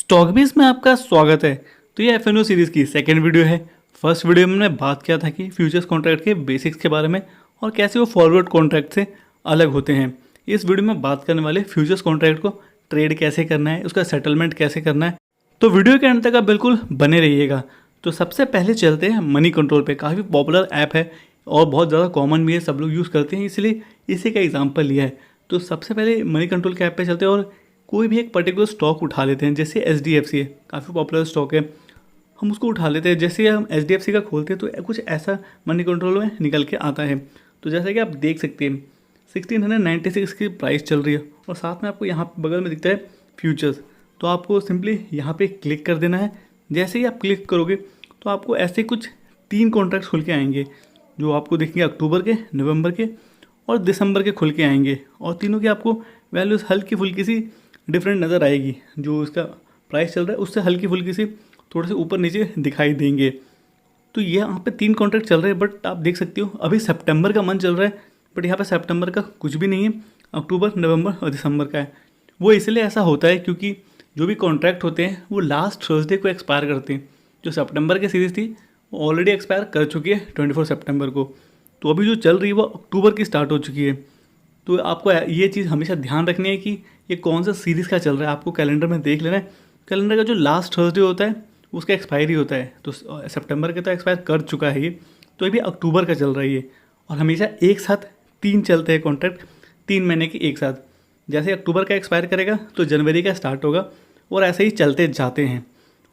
स्टॉकबीज में आपका स्वागत है। तो ये एफएनओ सीरीज़ की सेकंड वीडियो है। फर्स्ट वीडियो में हमने बात किया था कि फ्यूचर्स कॉन्ट्रैक्ट के बेसिक्स के बारे में और कैसे वो फॉरवर्ड कॉन्ट्रैक्ट से अलग होते हैं। इस वीडियो में बात करने वाले फ्यूचर्स कॉन्ट्रैक्ट को ट्रेड कैसे करना है, उसका सेटलमेंट कैसे करना है। तो वीडियो के अंत तक आप बिल्कुल बने रहिएगा। तो सबसे पहले चलते हैं मनी कंट्रोल पे। काफ़ी पॉपुलर ऐप है और बहुत ज़्यादा कॉमन भी है, सब लोग यूज़ करते हैं, इसलिए इसी का एग्जाम्पल लिया है। तो सबसे पहले मनी कंट्रोल के ऐप पे चलते हैं और कोई भी एक पर्टिकुलर स्टॉक उठा लेते हैं। जैसे HDFC है, काफ़ी पॉपुलर स्टॉक है, हम उसको उठा लेते हैं। जैसे हम HDFC का खोलते हैं तो कुछ ऐसा मनी कंट्रोल में निकल के आता है। तो जैसे कि आप देख सकते हैं 1696 की प्राइस चल रही है और साथ में आपको यहाँ बगल में दिखता है फ्यूचर्स। तो आपको सिंपली यहाँ पे क्लिक कर देना है। जैसे ही आप क्लिक करोगे तो आपको ऐसे कुछ 3 कॉन्ट्रैक्ट्स खुल के आएंगे जो आपको दिखेंगे अक्टूबर के, नवंबर के और दिसंबर के खुल के आएंगे। और तीनों की आपको वैल्यूज़ हल्की फुल्की सी डिफरेंट नज़र आएगी। जो इसका प्राइस चल रहा है उससे हल्की फुल्की सी थोड़े से ऊपर नीचे दिखाई देंगे। तो ये यहाँ पे 3 कॉन्ट्रैक्ट चल रहे हैं, बट आप देख सकते हो अभी सितंबर का मंथ चल रहा है, बट यहाँ पे सितंबर का कुछ भी नहीं है, अक्टूबर, नवंबर और दिसंबर का है। वो इसलिए ऐसा होता है क्योंकि जो भी कॉन्ट्रैक्ट होते हैं वो लास्ट थर्सडे को एक्सपायर करते हैं। जो सितंबर की सीरीज़ थी वो ऑलरेडी एक्सपायर कर चुकी है 24 सितंबर को। तो अभी जो चल रही है वो अक्टूबर की स्टार्ट हो चुकी है। तो आपको ये चीज़ हमेशा ध्यान रखनी है कि ये कौन सा सीरीज़ का चल रहा है। आपको कैलेंडर में देख लेना है, कैलेंडर का जो लास्ट थर्सडे होता है उसका एक्सपायरी होता है। तो सितंबर के तो एक्सपायर कर चुका है ये, तो ये भी अक्टूबर का चल रहा है ये। और हमेशा एक साथ 3 चलते हैं कॉन्ट्रैक्ट, 3 महीने के एक साथ। जैसे अक्टूबर का एक्सपायर करेगा तो जनवरी का स्टार्ट होगा और ऐसे ही चलते जाते हैं।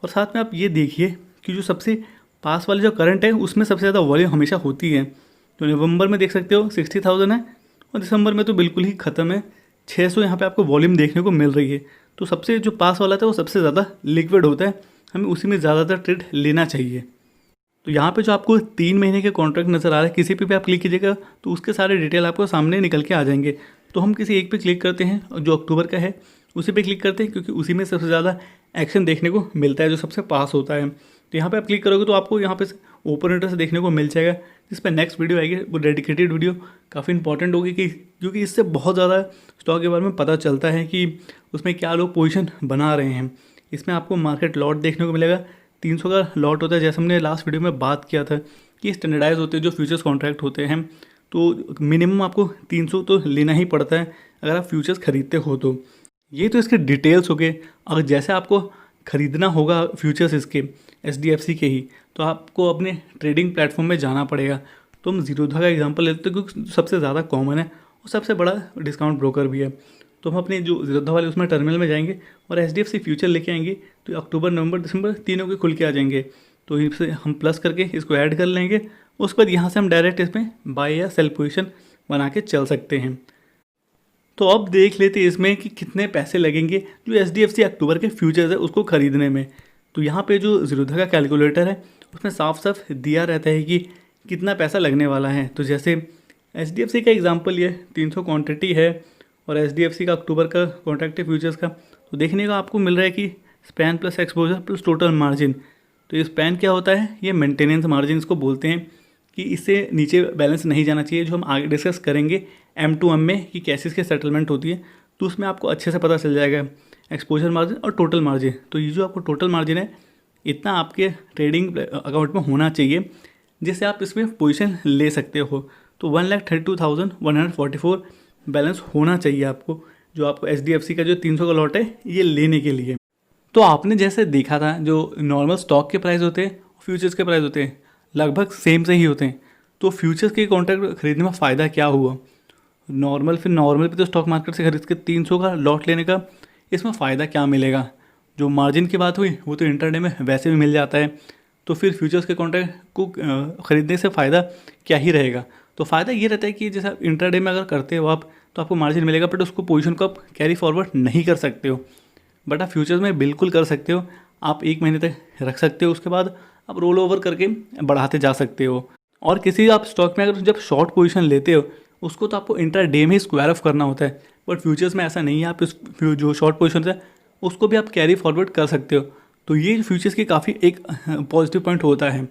और साथ में आप ये देखिए कि जो सबसे पास वाले जो करंट है उसमें सबसे ज़्यादा वॉल्यूम हमेशा होती है। तो नवंबर में देख सकते हो 60,000 है और दिसंबर में तो बिल्कुल ही ख़त्म है, 600 यहाँ पे आपको वॉल्यूम देखने को मिल रही है। तो सबसे जो पास वाला था वो सबसे ज़्यादा लिक्विड होता है, हमें उसी में ज़्यादातर ट्रेड लेना चाहिए। तो यहाँ पे जो आपको 3 महीने के कॉन्ट्रैक्ट नज़र आ रहा है, किसी पे भी आप क्लिक कीजिएगा तो उसके सारे डिटेल आपको सामने निकल के आ जाएंगे। तो हम किसी एक पे क्लिक करते हैं और जो अक्टूबर का है उसी पे क्लिक करते हैं, क्योंकि उसी में सबसे ज़्यादा एक्शन देखने को मिलता है, जो सबसे पास होता है। तो यहाँ पे आप क्लिक करोगे तो आपको यहाँ पे ओपन इंटरेस्ट देखने को मिल जाएगा, जिस पर नेक्स्ट वीडियो आएगी वो डेडिकेटेड वीडियो काफ़ी इंपॉर्टेंट होगी क्योंकि इससे बहुत ज़्यादा स्टॉक के बारे में पता चलता है कि उसमें क्या लोग पोजीशन बना रहे हैं। इसमें आपको मार्केट लॉट देखने को मिलेगा, 300 का लॉट होता है। जैसे हमने लास्ट वीडियो में बात किया था कि स्टैंडर्डाइज होते हैं जो फ्यूचर्स कॉन्ट्रैक्ट होते हैं, तो मिनिमम आपको 300 तो लेना ही पड़ता है अगर आप फ्यूचर्स खरीदते हो तो। ये तो इसके डिटेल्स हो गए। अगर जैसे आपको ख़रीदना होगा फ्यूचर्स इसके HDFC के ही, तो आपको अपने ट्रेडिंग प्लेटफॉर्म में जाना पड़ेगा। तो हम जीरोधा का एग्जांपल लेते हैं क्योंकि सबसे ज़्यादा कॉमन है और सबसे बड़ा डिस्काउंट ब्रोकर भी है। तो हम अपने जो जीरोधा वाले उसमें टर्मिनल में जाएंगे और HDFC फ्यूचर लेके आएंगे, तो अक्टूबर, नवंबर, दिसंबर तीनों के खुल के आ जाएंगे। तो इससे हम प्लस करके इसको ऐड कर लेंगे। उसके बाद यहाँ से हम डायरेक्ट इसमें बाय या सेल पोजीशन बना के चल सकते हैं। तो अब देख लेते हैं इसमें कि कितने पैसे लगेंगे जो HDFC अक्टूबर के फ्यूचर्स है उसको ख़रीदने में। तो यहाँ पे जो जीरोधा का कैलकुलेटर है उसमें साफ साफ दिया रहता है कि कितना पैसा लगने वाला है। तो जैसे HDFC का एग्जांपल ये 300 क्वांटिटी है और HDFC का अक्टूबर का कॉन्ट्रैक्ट है फ्यूचर्स का, तो देखने का आपको मिल रहा है कि span plus exposure plus total margin. तो ये स्पैन क्या होता है, ये मेंटेनेंस मार्जिन इसको बोलते हैं कि इससे नीचे बैलेंस नहीं जाना चाहिए, जो हम आगे डिस्कस करेंगे M2M में कि कैसे इसके सेटलमेंट होती है। तो उसमें आपको अच्छे से पता चल जाएगा एक्सपोजर मार्जिन और टोटल मार्जिन। तो ये जो आपको टोटल मार्जिन है इतना आपके ट्रेडिंग अकाउंट में होना चाहिए जिससे आप इसमें पोजीशन ले सकते हो। तो 1,32,144 बैलेंस होना चाहिए आपको, जो आपको HDFC का जो 300 का लॉट है ये लेने के लिए। तो आपने जैसे देखा था जो नॉर्मल स्टॉक के प्राइस होते हैं फ्यूचर्स के प्राइस होते हैं लगभग सेम से ही होते हैं। तो फ्यूचर्स के कॉन्ट्रैक्ट खरीदने में फ़ायदा क्या हुआ, नॉर्मल पे तो स्टॉक मार्केट से खरीद के 300 का लॉट लेने का इसमें फ़ायदा क्या मिलेगा। जो मार्जिन की बात हुई वो तो इंटरडे में वैसे भी मिल जाता है, तो फिर फ्यूचर्स के कॉन्ट्रैक्ट को ख़रीदने से फ़ायदा क्या ही रहेगा। तो फ़ायदा ये रहता है कि जैसे आप इंटरडे में अगर करते हो आप तो आपको मार्जिन मिलेगा, बट उसको पोजीशन को आप कैरी फॉरवर्ड नहीं कर सकते हो। बट आप फ्यूचर्स में बिल्कुल कर सकते हो, आप 1 महीने तक रख सकते हो, उसके बाद आप रोल ओवर करके बढ़ाते जा सकते हो। और किसी आप स्टॉक में अगर जब शॉर्ट पोजीशन लेते हो उसको तो आपको इंटर डे में ही स्क्वायर ऑफ करना होता है, बट फ्यूचर्स में ऐसा नहीं है। आप इस जो शॉर्ट पोजीशन है उसको भी आप कैरी फॉरवर्ड कर सकते हो। तो ये फ्यूचर्स की काफ़ी एक पॉजिटिव पॉइंट होता है।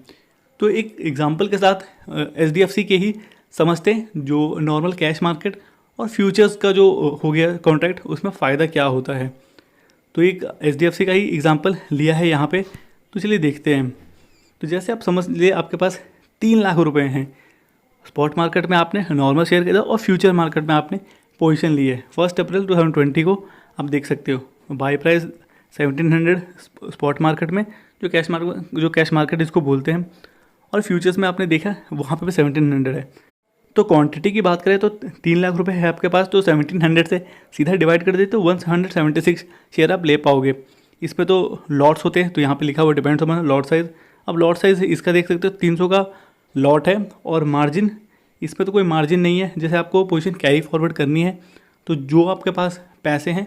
तो एक एग्जांपल के साथ HDFC के ही समझते हैं, जो नॉर्मल कैश मार्केट और फ्यूचर्स का जो हो गया कॉन्ट्रैक्ट उसमें फ़ायदा क्या होता है। तो एक HDFC का ही एग्जांपल लिया है यहाँ पे, तो चलिए देखते हैं। तो जैसे आप समझ लिए आपके पास 3 लाख रुपए हैं, स्पॉट मार्केट में आपने नॉर्मल शेयर खरीदा और फ्यूचर मार्केट में आपने पोजीशन ली है 1 अप्रैल 2020 को। आप देख सकते हो बाई प्राइस 1700 स्पॉट मार्केट में, जो कैश मार्केट इसको बोलते हैं, और फ्यूचर्स में आपने देखा वहाँ पे भी 1700 है। तो क्वांटिटी की बात करें तो 3 लाख रुपए है आपके पास, तो 1700 से सीधा डिवाइड कर दे तो 176 शेयर आप ले पाओगे। इसमें तो लॉट्स होते हैं, तो यहाँ पे लिखा हुआ डिपेंड्स ऑन लॉट साइज़। अब लॉट साइज़ इसका देख सकते हो 300 का लॉट है, और मार्जिन इसमें तो कोई मार्जिन नहीं है। जैसे आपको पोजीशन कैरी फॉरवर्ड करनी है तो जो आपके पास पैसे हैं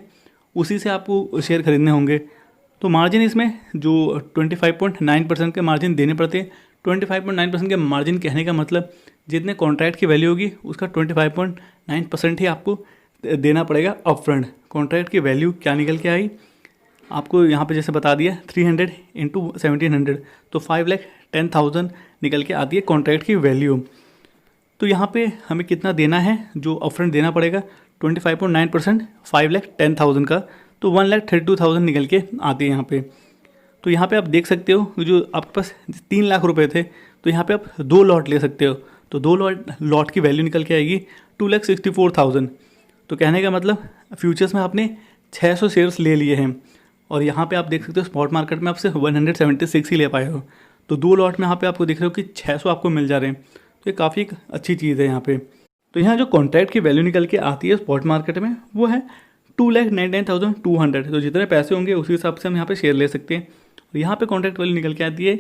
उसी से आपको शेयर खरीदने होंगे। तो मार्जिन इसमें जो 25.9% के मार्जिन देने पड़ते हैं। 25.9% के मार्जिन कहने का मतलब जितने कॉन्ट्रैक्ट की वैल्यू होगी उसका 25.9% ही आपको देना पड़ेगा अपफ्रंट। कॉन्ट्रैक्ट की वैल्यू क्या निकल के आई आपको यहाँ पे जैसे बता दिया 300 इंटू 1700, तो 5,10,000 निकल के आती है कॉन्ट्रैक्ट की वैल्यू। तो यहाँ पे हमें कितना देना है, जो अपफ्रंट देना पड़ेगा 25.9%, 5,10,000 का, तो 1,32,000 निकल के आती है यहाँ पे। तो यहाँ पे आप देख सकते हो जो आपके पास 3 लाख रुपए थे, तो यहाँ पे आप 2 लॉट ले सकते हो, तो 2 लॉट की वैल्यू निकल के आएगी 2,64,000। तो कहने का मतलब फ्यूचर्स में आपने 600 शेयर्स ले लिए हैं, और यहाँ पे आप देख सकते हो स्पॉट मार्केट में आपसे 176 ही ले पाए हो, तो 2 लॉट में यहाँ पे आपको दिख रहे हो कि 600 आपको मिल जा रहे हैं। तो ये काफ़ी अच्छी चीज़ है यहाँ पे। तो यहाँ जो कॉन्ट्रैक्ट की वैल्यू निकल के आती है स्पॉट मार्केट में वो है 2,99,200। तो जितने पैसे होंगे उसी हिसाब से हम यहाँ पे शेयर ले सकते हैं। और यहाँ पे कॉन्ट्रैक्ट वैल्यू निकल के आती है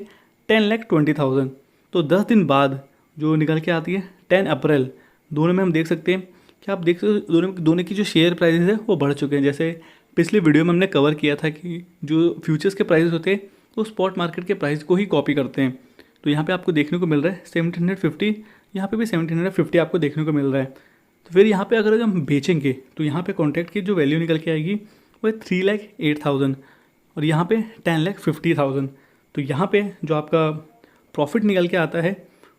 10,20,000। तो 10 दिन बाद जो निकल के आती है 10 अप्रैल, दोनों में हम देख सकते हैं कि आप देख सकते हो दोनों की जो शेयर प्राइसेस है वो बढ़ चुके हैं। जैसे पिछले वीडियो में हमने कवर किया था कि जो फ्यूचर्स के प्राइसेस होते हैं वो स्पॉट मार्केट के प्राइस को ही कॉपी करते हैं। तो यहाँ पे आपको देखने को मिल रहा है 1750, यहाँ पे भी 1750 आपको देखने को मिल रहा है। तो फिर यहाँ पे अगर हम बेचेंगे तो यहाँ पे कॉन्ट्रैक्ट की जो वैल्यू निकल के आएगी वो है 3,08,000, और यहाँ पे 10,50,000। तो यहाँ पे जो आपका प्रॉफिट निकल के आता है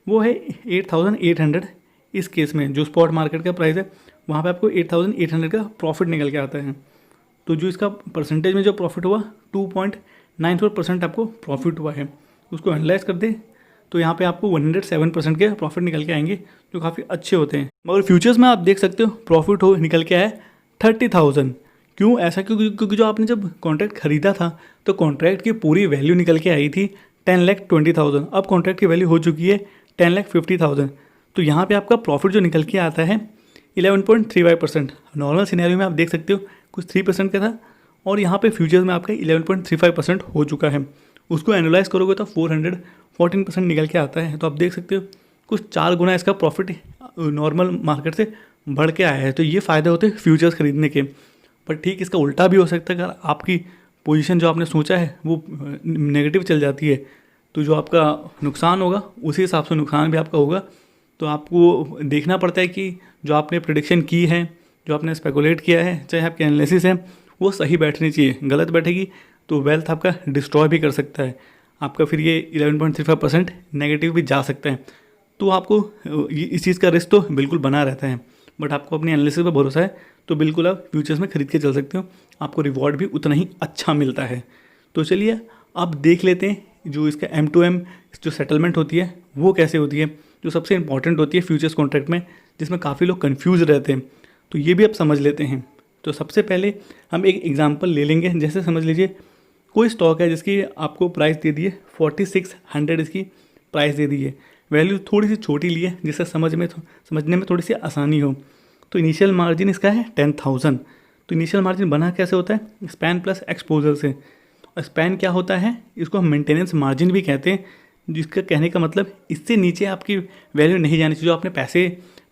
वो है 8,800। इस केस में जो स्पॉट मार्केट का प्राइस है वहाँ पे आपको 8,800 का प्रॉफिट निकल के आता है। तो जो इसका परसेंटेज में जो प्रॉफिट हुआ 2.94% आपको प्रॉफिट हुआ है। उसको एनालाइज कर दे तो यहाँ पे आपको 107% के प्रॉफिट निकल के आएंगे, जो काफ़ी अच्छे होते हैं। मगर फ्यूचर्स में आप देख सकते हो प्रॉफिट हो निकल के आया 30,000। क्यों ऐसा? क्योंकि जो आपने जब कॉन्ट्रैक्ट खरीदा था तो कॉन्ट्रैक्ट की पूरी वैल्यू निकल के आई थी 10,20,000। अब कॉन्ट्रैक्ट की वैल्यू हो चुकी है 10,50,000। तो यहाँ पे आपका प्रॉफिट जो निकल के आता है 11.35%। नॉर्मल सिनेरियो में आप देख सकते हो कुछ 3% का था, और यहाँ पे फ्यूचर्स में आपका 11.35% हो चुका है। उसको एनालाइज करोगे तो 414% निकल के आता है। तो आप देख सकते हो कुछ 4 गुना इसका प्रॉफिट नॉर्मल मार्केट से बढ़ के आया है। तो ये फ़ायदे होते हैं फ्यूचर्स खरीदने के। पर ठीक इसका उल्टा भी हो सकता है, अगर आपकी पोजीशन जो आपने सोचा है वो नेगेटिव चल जाती है तो जो आपका नुकसान होगा उसी हिसाब से नुकसान भी आपका होगा। तो आपको देखना पड़ता है कि जो आपने प्रेडिक्शन की है, जो आपने स्पेकुलेट किया है, चाहे आपकी एनालिसिस है वो सही बैठनी चाहिए। गलत बैठेगी तो वेल्थ आपका डिस्ट्रॉय भी कर सकता है, आपका फिर ये 11.35% नेगेटिव भी जा सकता है। तो आपको इस चीज़ का रिस्क तो बिल्कुल बना रहता है, बट आपको अपनी एनालिसिस पर भरोसा है तो बिल्कुल आप फ्यूचर्स में खरीद के चल सकते हो, आपको रिवॉर्ड भी उतना ही अच्छा मिलता है। तो चलिए अब देख लेते हैं जो इसका M2M जो सेटलमेंट होती है वो कैसे होती है, जो सबसे इंपॉर्टेंट होती है फ्यूचर्स कॉन्ट्रैक्ट में, जिसमें काफ़ी लोग कन्फ्यूज रहते हैं। तो ये भी आप समझ लेते हैं। तो सबसे पहले हम एक एग्जांपल ले लेंगे। जैसे समझ लीजिए कोई स्टॉक है जिसकी आपको प्राइस दे दी है 4600, इसकी प्राइस दे दी है, वैल्यू थोड़ी सी छोटी ली है जिससे समझने में थोड़ी सी आसानी हो। तो इनिशियल मार्जिन इसका है 10,000। तो इनिशियल मार्जिन बना कैसे होता है? स्पैन प्लस एक्सपोजर से। और स्पैन क्या होता है? इसको हम मेंटेनेंस मार्जिन भी कहते हैं, जिसका कहने का मतलब इससे नीचे आपकी वैल्यू नहीं जानी चाहिए। जो आपने पैसे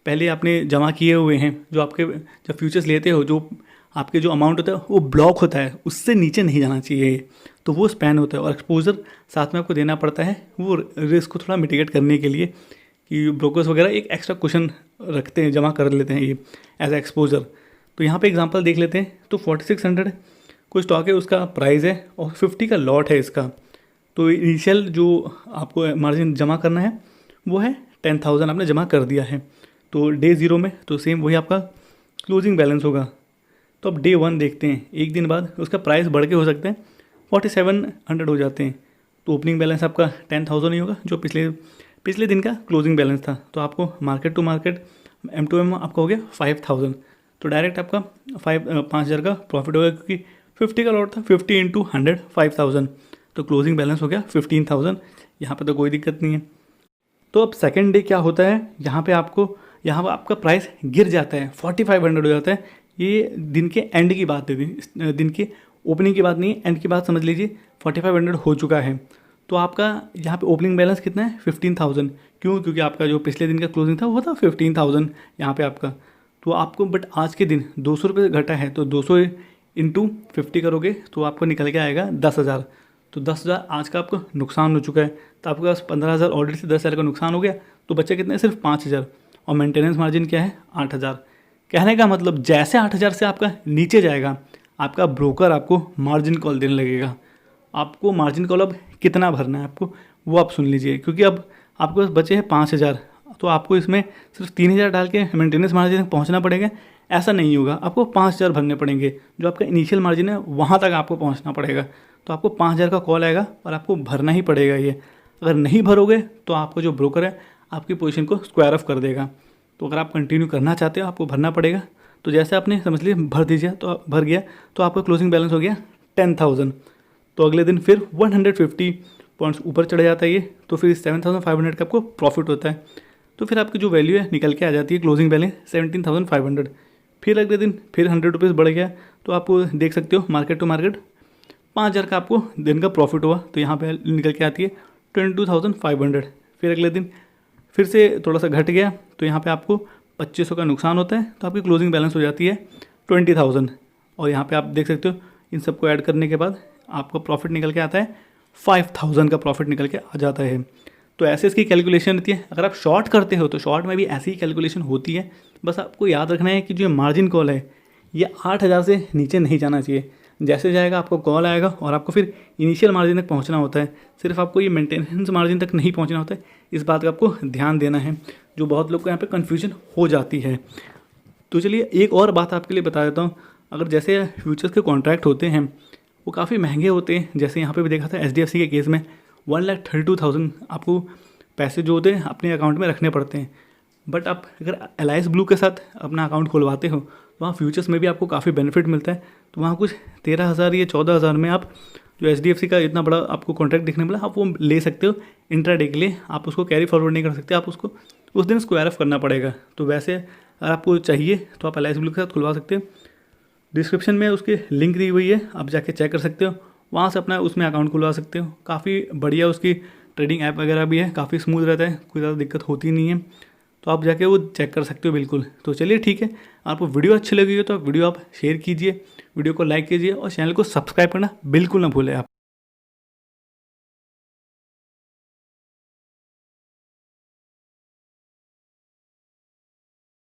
पहले आपने जमा किए हुए हैं, जो आपके जब फ्यूचर्स लेते हो जो आपके जो अमाउंट होता है वो ब्लॉक होता है, उससे नीचे नहीं जाना चाहिए। तो वो स्पैन होता है। और एक्सपोजर साथ में आपको देना पड़ता है वो रिस्क को थोड़ा मिटिगेट करने के लिए, कि ब्रोकर्स वगैरह एक एक्स्ट्रा क्वेश्चन रखते हैं, जमा कर लेते हैं ये एज एक्सपोजर। तो यहाँ पे एग्जांपल देख लेते हैं। तो 4600 कोई स्टॉक है, उसका प्राइस है और 50 का लॉट है इसका। तो इनिशियल जो आपको मार्जिन जमा करना है वो है 10,000 आपने जमा कर दिया है। तो डे 0 में तो सेम वही आपका क्लोजिंग बैलेंस होगा। तो अब डे 1 देखते हैं, एक दिन बाद उसका प्राइस बढ़ के हो सकते हैं 4700 हो जाते हैं। तो ओपनिंग बैलेंस आपका 10,000 ही होगा, जो पिछले दिन का क्लोजिंग बैलेंस था। तो आपको मार्केट टू मार्केट M2M आपका हो गया 5000। तो डायरेक्ट आपका 5,000 का प्रॉफिट होगा, क्योंकि 50 का लॉट था, 50 इंटू 100 5000। तो क्लोजिंग बैलेंस हो गया 15,000। यहाँ पे तो कोई दिक्कत नहीं है। तो अब सेकेंड डे क्या होता है, यहाँ पे आपका प्राइस गिर जाता है, 4500 हो जाता है। ये दिन के एंड की बात है, दिन के ओपनिंग की बात नहीं, एंड की बात समझ लीजिए। 4500 हो चुका है। तो आपका यहाँ पे ओपनिंग बैलेंस कितना है, 15,000। क्यों? क्योंकि आपका जो पिछले दिन का क्लोजिंग था वो था 15,000 यहाँ पे आपका। तो आपको बट आज के दिन 200 रुपये घटा है, तो 200 इंटू 50 करोगे तो आपको निकल के आएगा 10,000। तो 10,000 आज का आपको नुकसान हो चुका है। तो आपके पास 15,000 ऑलरेडी से 10,000 का नुकसान हो गया, तो बच्चे कितने, सिर्फ 5,000। और मेंटेनेंस मार्जिन क्या है, 8,000। कहने का मतलब जैसे 8,000 से आपका नीचे जाएगा, आपका ब्रोकर आपको मार्जिन कॉल देने लगेगा। आपको मार्जिन कॉल अब कितना भरना है आपको, वो आप सुन लीजिए। क्योंकि अब आपके पास बचे हैं 5,000, तो आपको इसमें सिर्फ 3,000 डाल के मेंटेनेंस मार्जिन तक पहुँचना पड़ेगा। ऐसा नहीं होगा, आपको 5,000 भरने पड़ेंगे। जो आपका इनिशियल मार्जिन है वहाँ तक आपको पहुँचना पड़ेगा। तो आपको 5,000 का कॉल आएगा और आपको भरना ही पड़ेगा ये। अगर नहीं भरोगे तो आपका जो ब्रोकर है आपकी पोजीशन को स्क्वायर ऑफ कर देगा। तो अगर आप कंटिन्यू करना चाहते हो आपको भरना पड़ेगा। तो जैसे आपने समझ लिया भर दीजिए, तो भर गया, तो आपका क्लोजिंग बैलेंस हो गया 10,000। तो अगले दिन फिर 150 पॉइंट्स ऊपर चढ़ जाता है ये, तो फिर 7,500 का आपको प्रॉफिट होता है। तो फिर आपकी जो वैल्यू है निकल के आ जाती है क्लोजिंग बैलेंस 17,500। फिर अगले दिन फिर 100 रुपीज़ बढ़ गया, तो आप देख सकते हो मार्केट टू मार्केट 5,000 का आपको दिन का प्रॉफिट हुआ। तो यहाँ पे निकल के आती है 22,500। फिर अगले दिन फिर से थोड़ा सा घट गया, तो यहाँ पे आपको 2,500 का नुकसान होता है। तो आपकी क्लोजिंग बैलेंस हो जाती है 20,000। और यहाँ पे आप देख सकते हो इन सबको ऐड करने के बाद आपका प्रॉफिट निकल के आता है 5,000 का प्रॉफिट निकल के आ जाता है। तो ऐसे इसकी कैलकुलेशन रहती है। अगर आप शॉर्ट करते हो तो शॉर्ट में भी ऐसी ही कैलकुलेशन होती है। बस आपको याद रखना है कि जो मार्जिन कॉल है ये 8,000 से नीचे नहीं जाना चाहिए। जैसे जाएगा आपको कॉल आएगा और आपको फिर इनिशियल मार्जिन तक पहुंचना होता है। सिर्फ आपको ये मेंटेनेंस मार्जिन तक नहीं पहुंचना होता है, इस बात का आपको ध्यान देना है, जो बहुत लोग को यहाँ पे कन्फ्यूजन हो जाती है। तो चलिए एक और बात आपके लिए बता देता हूँ। अगर जैसे फ्यूचर्स के कॉन्ट्रैक्ट होते हैं वो काफ़ी महंगे होते हैं। जैसे यहाँ पे भी देखा था HDFC के केस में 1,32,000 आपको पैसे जो होते हैं अपने अकाउंट में रखने पड़ते हैं। बट आप अगर एलाइस ब्लू के साथ अपना अकाउंट खुलवाते हो तो वहाँ फ्यूचर्स में भी आपको काफ़ी बेनिफिट मिलता है। तो वहाँ कुछ 13,000 या 14,000 में आप जो HDFC का इतना बड़ा आपको कॉन्ट्रैक्ट देखने मिला, आप वो ले सकते हो इंट्राडे के लिए। आप उसको कैरी फॉरवर्ड नहीं कर सकते, आप उसको उस दिन स्क्वायर ऑफ करना पड़ेगा। तो वैसे अगर आपको चाहिए तो आप एलाइस ब्लू के साथ खुलवा सकते हो। डिस्क्रिप्शन में उसकी लिंक दी हुई है, आप जाके चेक कर सकते हो, वहाँ से अपना उसमें अकाउंट खुलवा सकते हो। काफ़ी बढ़िया उसकी ट्रेडिंग ऐप वगैरह भी है, काफ़ी स्मूथ रहता है, कोई ज़्यादा दिक्कत होती नहीं है। तो आप जाके वो चेक कर सकते हो बिल्कुल। तो चलिए ठीक है, आपको वीडियो अच्छी लगी हो तो वीडियो आप शेयर कीजिए, वीडियो को लाइक कीजिए और चैनल को सब्सक्राइब करना बिल्कुल ना भूलें आप।